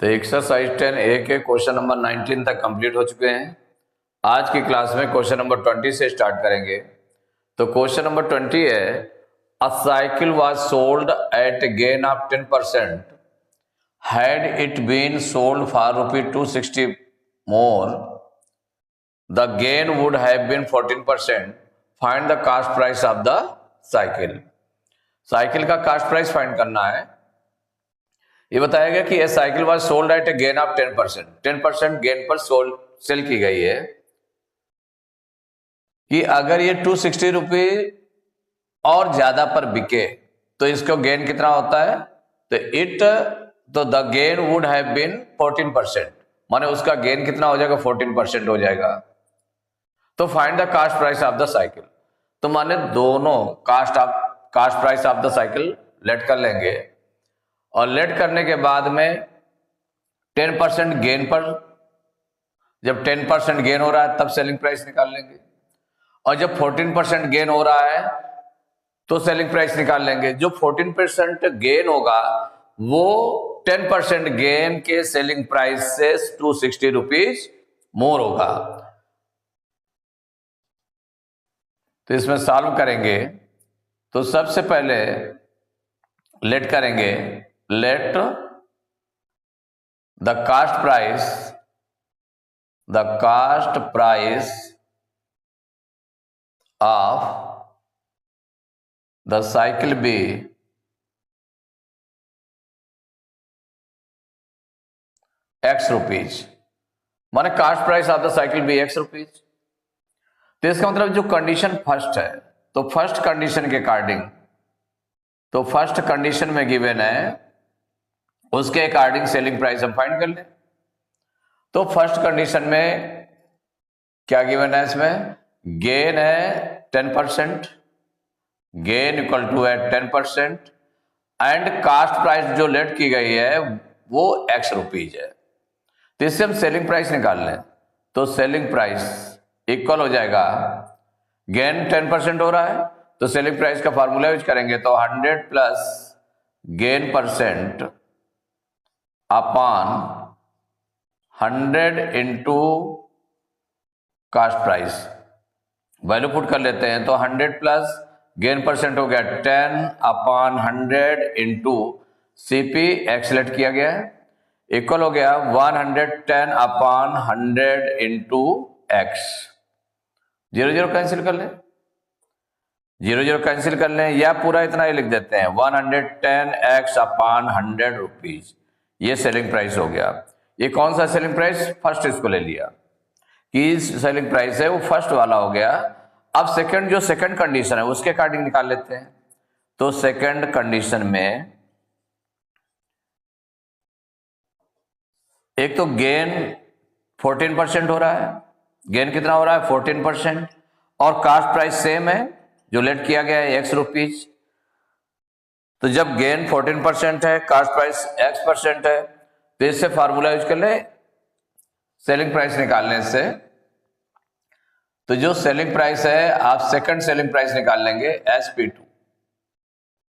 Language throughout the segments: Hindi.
तो एक्सरसाइज 10A के क्वेश्चन नंबर 19 तक कंप्लीट हो चुके हैं। आज की क्लास में क्वेश्चन नंबर 20 से स्टार्ट करेंगे। तो क्वेश्चन नंबर 20 है, a cycle was sold at gain of 10%, had it been sold for ₹260 more, the gain would have been 14%, find the cost price of the cycle. Cycle का कॉस्ट प्राइस फाइंड करना है। ये बताया गया कि ये cycle was sold at a gain of 10% gain पर सेल की गई है कि अगर ये 260 रुपये और ज्यादा पर बिके तो इसको गेन कितना होता है, तो the gain would have been 14%, माने उसका गेन कितना हो जाएगा, 14% हो जाएगा। तो find the cost price of the cycle, तो माने दोनों cost price of the cycle let कर लेंगे और लेट करने के बाद में 10% गेन पर, जब 10% गेन हो रहा है तब सेलिंग प्राइस निकाल लेंगे, और जब 14% गेन हो रहा है तो सेलिंग प्राइस निकाल लेंगे। जो 14% गेन होगा वो 10% गेन के सेलिंग प्राइस से 260 रुपीज मोर होगा। तो इसमें सॉल्व करेंगे तो सबसे पहले लेट करेंगे, let the cost price of the cycle be X rupees, माने cost price of the cycle भी X रुपीज। तो इसका मतलब जो कंडीशन फर्स्ट है, तो फर्स्ट कंडीशन के अकॉर्डिंग, तो फर्स्ट कंडीशन में गिवन है उसके अकॉर्डिंग सेलिंग प्राइस हम फाइंड कर लें। तो फर्स्ट कंडीशन में क्या गिवन है, इसमें गेन है 10%, गेन इक्वल टू है 10% एंड कास्ट प्राइस जो लेट की गई है वो X रुपीज है। तो इससे हम सेलिंग प्राइस निकाल लें, तो सेलिंग प्राइस इक्वल हो जाएगा, गेन 10% हो रहा है तो सेलिंग प्राइस का फॉर्मूला यूज करेंगे, तो 100 plus gain percent upon 100 into cost price, value put कर लेते हैं। तो 100 प्लस गेन परसेंट हो गया 10 अपॉन 100 इंटू CP एक्सलेट किया गया है, इक्वल हो गया 110 अपॉन 100 इंटू X। 0 कैंसिल कर लें, 0 कैंसिल कर लें, या पूरा इतना ही लिख देते हैं 110X अपॉन 100 रुपीज, ये सेलिंग प्राइस हो गया। ये कौन सा सेलिंग प्राइस, फर्स्ट इसको ले लिया कि सेलिंग प्राइस है वो फर्स्ट वाला हो गया। अब सेकंड, जो सेकंड कंडीशन है उसके अकॉर्डिंग निकाल लेते हैं। तो सेकंड कंडीशन में एक तो गेन 14% हो रहा है, गेन कितना हो रहा है 14%, और कास्ट प्राइस सेम है जो लेट किया गया है X रुपीज। तो जब गेन 14% है, कास्ट प्राइस X% है, तो इससे फार्मूला यूज कर ले सेलिंग प्राइस निकालने से। तो जो सेलिंग प्राइस है आप सेकंड सेलिंग प्राइस निकाल लेंगे SP2,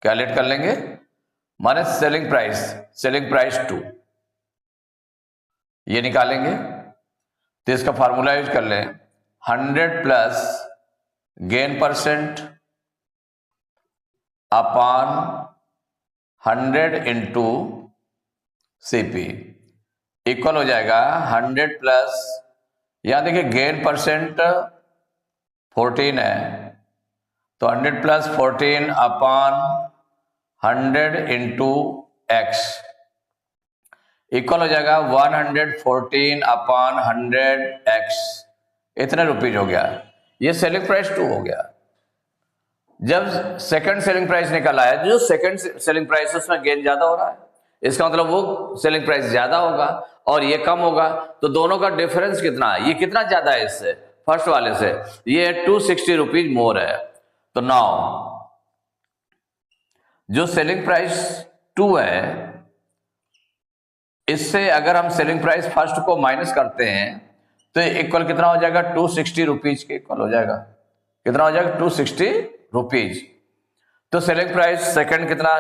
क्या लेट कर लेंगे, माने सेलिंग प्राइस 2 ये निकालेंगे। तो इसका फार्मूला यूज कर लें, 100 plus gain percent upon 100 into CP equal हो जाएगा 100 प्लस, यहां देखिए गेन परसेंट 14 है, तो 100 plus 14 upon 100 into X equal हो जाएगा 114 अपॉन 100X, इतने रुपीज हो गया। ये सेलिंग प्राइस 2 हो गया। जब सेकंड सेलिंग प्राइस निकल आया, जो सेकंड सेलिंग प्राइस है उसमें गेन ज्यादा हो रहा है, इसका मतलब वो सेलिंग प्राइस ज्यादा होगा और ये कम होगा। तो दोनों का डिफरेंस कितना है, ये कितना ज्यादा है इससे, फर्स्ट वाले से, ये 260 रुपीज मोर है। तो नाउ जो सेलिंग प्राइस 2 है, इससे अगर हम सेलिंग प्राइस फर्स्ट को माइनस करते हैं तो इक्वल कितना हो जाएगा, 260 रुपीज के इक्वल हो जाएगा। कितना हो जाएगा, 260 रुपीज। तो सेलिंग प्राइस सेकंड कितना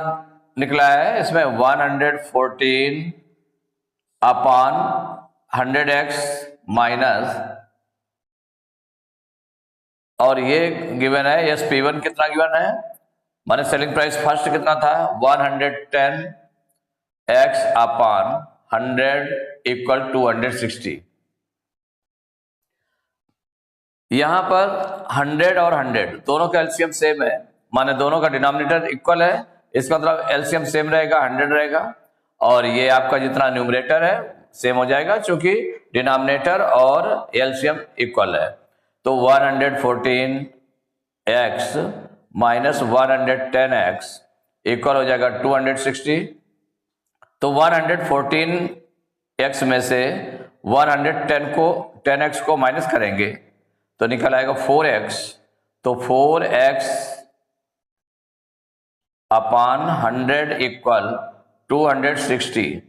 निकला है, इसमें 114 अपॉन 100x माइनस, और ये गिवन है यस P1 कितना गिवन है, माने सेलिंग प्राइस फर्स्ट कितना था 110x अपॉन 100 इक्वल 260। यहां पर 100 और 100 दोनों का एलसीएम सेम है, माने दोनों का डिनोमिनेटर इक्वल है, इसका मतलब एलसीएम सेम रहेगा 100 रहेगा, और ये आपका जितना न्यूमरेटर है सेम हो जाएगा क्योंकि डिनोमिनेटर और एलसीएम इक्वल है। तो 114x माइनस 110x इक्वल हो जाएगा 260। तो 114x में से 10x को माइनस करेंगे तो निकल आएगा 4x। तो 4x अपॉन 100 इक्वल 260।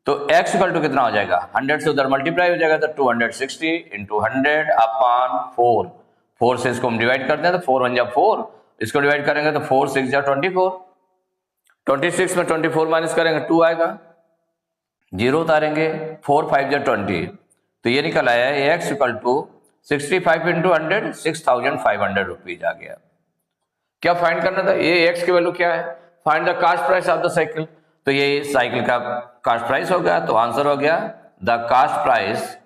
तो x इक्वल टू कितना हो जाएगा, 100 से उधर मल्टीप्लाई हो जाएगा तो 260 इंटू 100 अपॉन 4। 4 से इसको हम डिवाइड करते हैं तो 4 1 जा 4, इसको डिवाइड करेंगे तो 4 6 जा 24, 26 में 24 माइनस करेंगे 2 आएगा, 0 उतारेंगे, 4 5 जा 20। तो ये निकल आया है x equal to 65 into 100 6500 rupees आ गया। क्या फाइंड करना था, ये x की वैल्यू क्या है, find the cast price of the cycle. तो ये साइकिल का कास्ट प्राइस हो गया, तो आंसर हो गया the cast price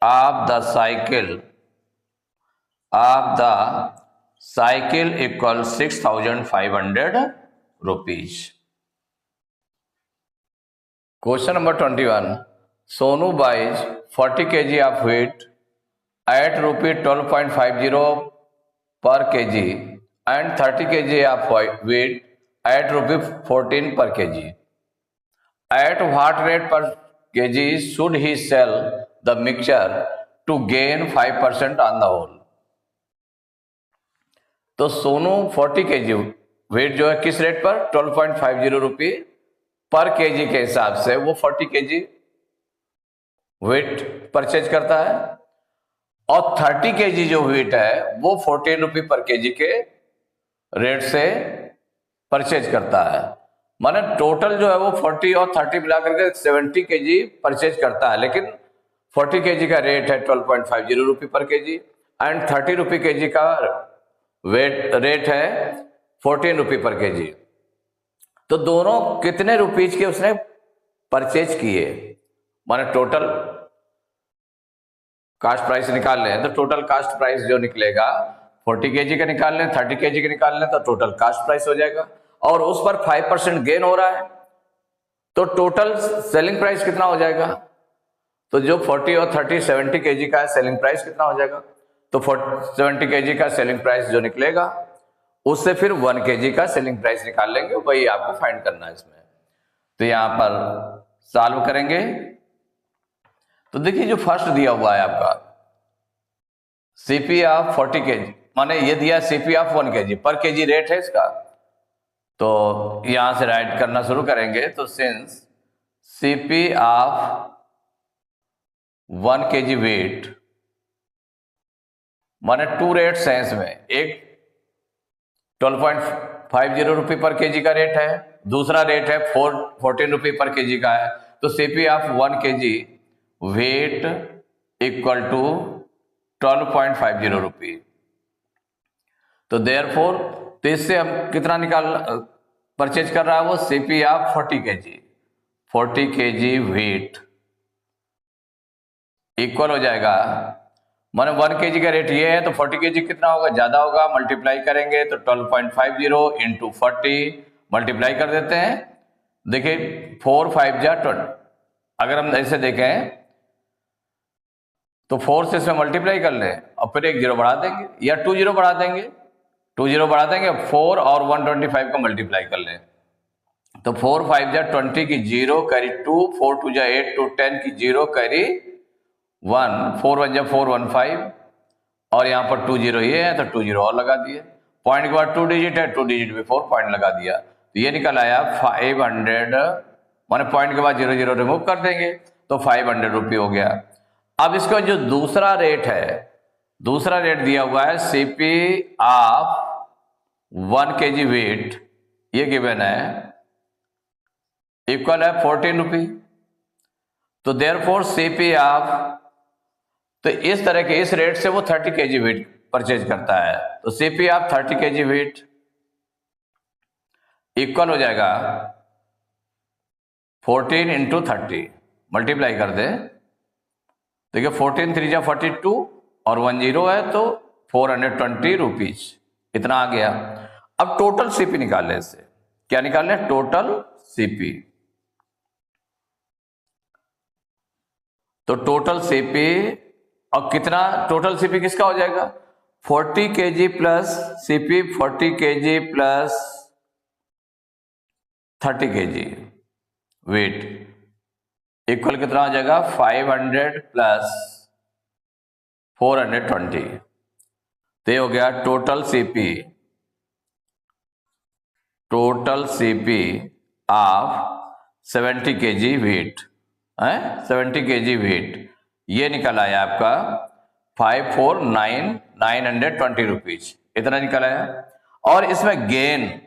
of the cycle equal 6500 rupees. Question number 21, Sonu buys 40 kg of wheat at ₹12.50 per kg and 30 kg of wheat at ₹14 per kg. At what rate per kg should he sell the mixture to gain 5% on the whole? तो सोनू 40 kg वेट जो है किस रेट पर 12.50 रुपये पर केजी के हिसाब से वो 40 kg वेट परचेज करता है, और 30 kg जो वेट है वो 14 रुपये पर केजी के रेट से परचेज करता है। माने टोटल जो है वो 40 और 30 मिला करके 70 kg परचेज करता है, लेकिन 40 kg का रेट है 12.50 रुपये पर केजी एंड 30 रुपये केजी का रेट है 14 रुपये पर केजी। तो दोनों कितने रुपीज के उसने परचेज किए, माने टोटल कास्ट प्राइस निकाल लें तो टोटल कास्ट प्राइस जो निकलेगा 40 kg का निकाल लें, 30 kg का निकाल लें तो टोटल कास्ट प्राइस हो जाएगा, और उस पर 5% गेन हो रहा है तो टोटल सेलिंग प्राइस कितना हो जाएगा। तो जो 40 और 30 70 kg का सेलिंग प्राइस कितना हो जाएगा, तो 70 kg का सेलिंग प्राइस जो निकलेगा उससे फिर 1 kg का सेलिंग प्राइस निकाल लेंगे, वही आपको फाइंड करना है इसमें। तो यहां पर सॉल्व करेंगे तो देखिए जो फर्स्ट दिया हुआ है आपका सीपी ऑफ 40 kg, माने ये दिया सीपी ऑफ 1 kg पर केजी रेट है इसका, तो यहां से राइट करना शुरू करेंगे। तो since CP of 1 kg weight, माने 2 रेट्स हैं इसमें, एक 12.50 रुपये पर केजी का रेट है, दूसरा रेट है 14 रुपये पर केजी का है। तो CP of 1 kg weight equal to 12.50 रुपये। तो देयरफॉर तो इससे हम कितना परचेज कर रहा है वो CP of 40 kg weight equal हो जाएगा, माने 1 kg का रेट ये है तो 40 kg कितना होगा, ज्यादा होगा, मल्टीप्लाई करेंगे तो 12.50 इंटू 40 मल्टीप्लाई कर देते हैं। देखिए 4 5 जा 20, अगर हम ऐसे देखें तो 4 से इसमें मल्टीप्लाई कर लें और फिर एक 0 बढ़ा देंगे या 2 0 बढ़ा देंगे, 2 0 बढ़ा देंगे, 4 और 125 को मल्टीप्लाई कर लें तो 4 5 जा 20 की 0 कैरी 2, 4 2 जा 8 2 10 की 0 कैरी 1, 4 1 जा 4 1 5, और यहाँ पर 2 0 ये है तो 2 0 और लगा दिए, पॉइंट के बाद 2 डिजिट है, 2 डिजिट में 4 पॉइंट लगा दिया, तो ये निकल आया 500, माने पॉइंट के बाद 0 0 रिमूव कर देंगे तो 500 रुपये हो गया। अब इसका जो दूसरा रेट है, दूसरा रेट दिया हुआ है सीपी ऑफ 1 kg वेट, ये गिवन है इक्वल है 14 रुपी। तो देयरफॉर सीपी ऑफ, तो इस तरह के इस रेट से वो 30 kg व्हीट परचेज करता है। तो CP of 30 kg wheat equal हो जाएगा 14 इंटू 30, मल्टीप्लाई कर दे। देखिए 14 3 जा 42 और 1 0 है तो 420 रुपीज इतना आ गया। अब टोटल सीपी निकाल ले, इससे क्या निकाल ले, टोटल सीपी। तो टोटल सीपी, और कितना टोटल सीपी किसका हो जाएगा, 40 kg plus CP 40 kg plus 30 kg weight equal कितना हो जाएगा, 500 प्लस 420। तो ये हो गया total CP, total CP of 70 kg weight है, 70 kg वेट ये निकल आया आपका 549,920 रुपीज, इतना निकल आया। और इसमें गेन,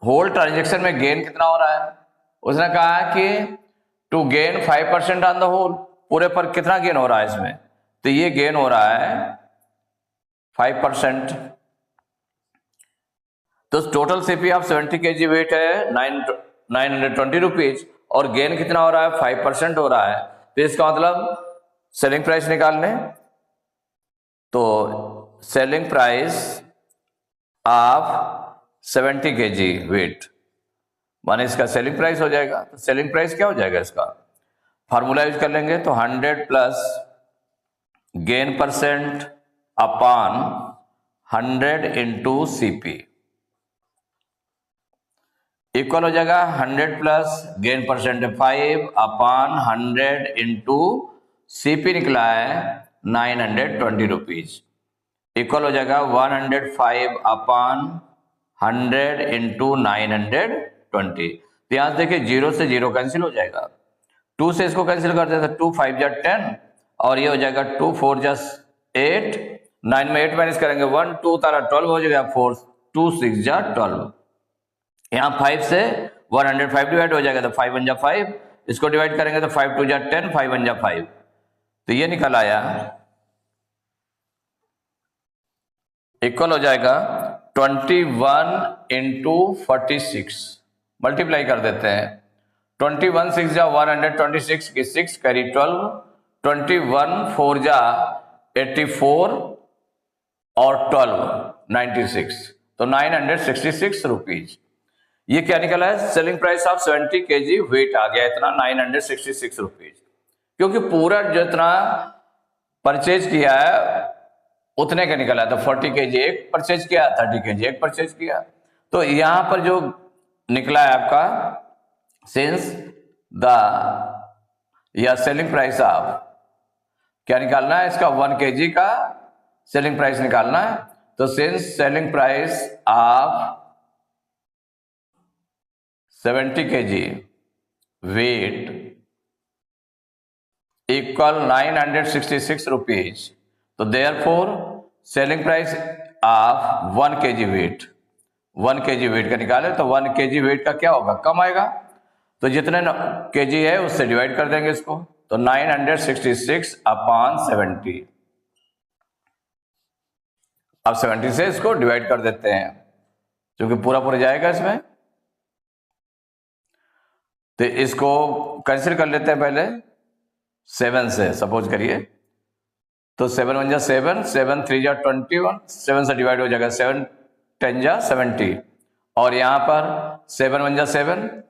होल ट्रांजेक्शन में गेन कितना हो रहा है, उसने कहा कि to gain 5% on the whole, पूरे पर कितना गेन हो रहा है इसमें, तो ये गेन हो रहा है 5%। तो total CP of 70 kg weight है 920 रुपीज और गेन कितना हो रहा है, 5% हो रहा है। तो इसका मतलब सेलिंग प्राइस निकाल लें, तो selling price of 70 kg weight माने इसका सेलिंग प्राइस हो जाएगा। तो सेलिंग प्राइस क्या हो जाएगा, इसका फार्मूला यूज कर लेंगे, तो 100 plus gain percent upon 100 into CP equal हो जाएगा 100 plus gain percent 5 upon 100 into CP निकला है 920 रुपीज इक्वल हो जाएगा 105 अपॉन 100 इंटू 920। तो यहां से देखिए 0 से 0 कैंसिल हो जाएगा, 2 से इसको कैंसिल कर देते, 2 5 जा 10 और ये हो जाएगा 2 4 जा 8, 9 में 8 माइनस करेंगे 1 2 तारा 12 हो जाएगा, 4 2 6 जा 12। यहाँ 5 से 105 डिवाइड हो जाएगा, तो 5 1 जा 5, इसको डिवाइड करेंगे तो 5 2 जा 10, 5 1 जा 5, तो ये निकल आया इक्वल हो जाएगा 21 इंटू 46, मल्टीप्लाई कर देते हैं, 21 6 जा 126 की 6 करी 12, 21 4 जा 84 और 12 96, तो 966 रुपीज। ये क्या निकला है, selling price of 70 kg weight आ गया इतना 966 रुपीज, क्योंकि पूरा जितना परचेज किया है उतने का निकला है। तो 40 kg एक परचेज किया, 30 kg एक परचेज किया, तो यहां पर जो निकला है आपका सिंस द या सेलिंग प्राइस ऑफ, क्या निकालना है इसका 1 kg का सेलिंग प्राइस निकालना है। तो since selling price of 70 kg weight equal 966 rupees, तो therefore selling price of 1 kg weight, 1 kg weight का निकाले तो 1 kg वेट का क्या होगा, कम आएगा, तो जितने kg है उससे डिवाइड कर देंगे इसको, तो 966 अपॉन 70, अब 70 से इसको डिवाइड कर देते हैं क्योंकि पूरा पूरा जाएगा इसमें, तो इसको कैंसिल कर लेते हैं पहले 7 से, सपोज करिए, तो 7 1 जा 7, 7 3 जा 21, 7 से डिवाइड हो जाएगा, 7 10 जा 70 और यहां पर 7 1 जा 7,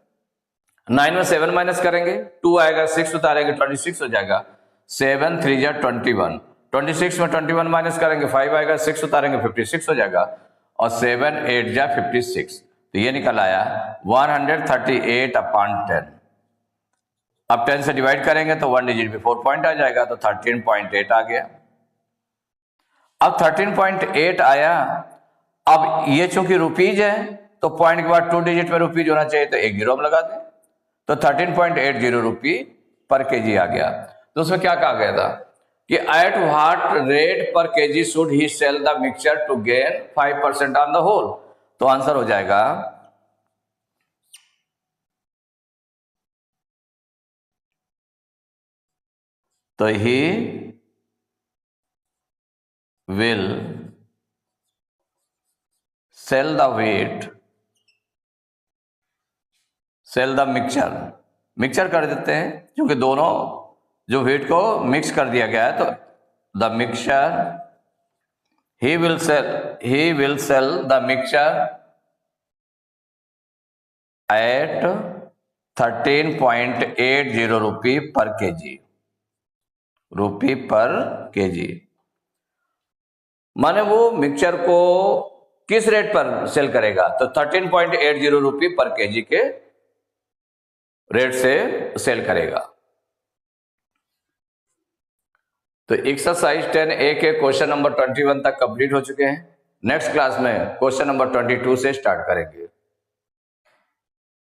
9 में 7 माइनस करेंगे 2 आएगा, 6 उतारेंगे 26 हो जाएगा, 7 3 जा 21, 26 में 21 माइनस करेंगे 5 आएगा, 6 उतारेंगे 56 हो जाएगा और 7 8 जा 56, तो ये निकल आया 138 अपॉन 10। अब 10 से डिवाइड करेंगे तो 1 डिजिट बिफोर पॉइंट आ जाएगा, तो 13.8 आ गया। अब 13.8 आया, अब ये चूंकि रुपीज है तो पॉइंट के बाद 2 डिजिट में रुपीज होना चाहिए, तो 1 जीरो हम लगा दें, तो 13.80 रुपी पर केजी आ गया। तो उसमें क्या कहा गया था कि एट व्हाट रेट पर kg should he sell the mixture to gain 5% on the whole, तो आंसर हो जाएगा तो he will sell the weight, sell the mixture, mixture कर देते हैं क्योंकि दोनों जो वेट को मिक्स कर दिया गया है, तो the mixture he will sell the mixture at 13.80 रुपी पर केजी। माने वो मिक्सचर को किस रेट पर सेल करेगा, तो 13.80 रुपी पर केजी के रेट से सेल करेगा। तो एक्सरसाइज 10A के क्वेश्चन नंबर 21 तक कंप्लीट हो चुके हैं। नेक्स्ट क्लास में क्वेश्चन नंबर 22 से स्टार्ट करेंगे।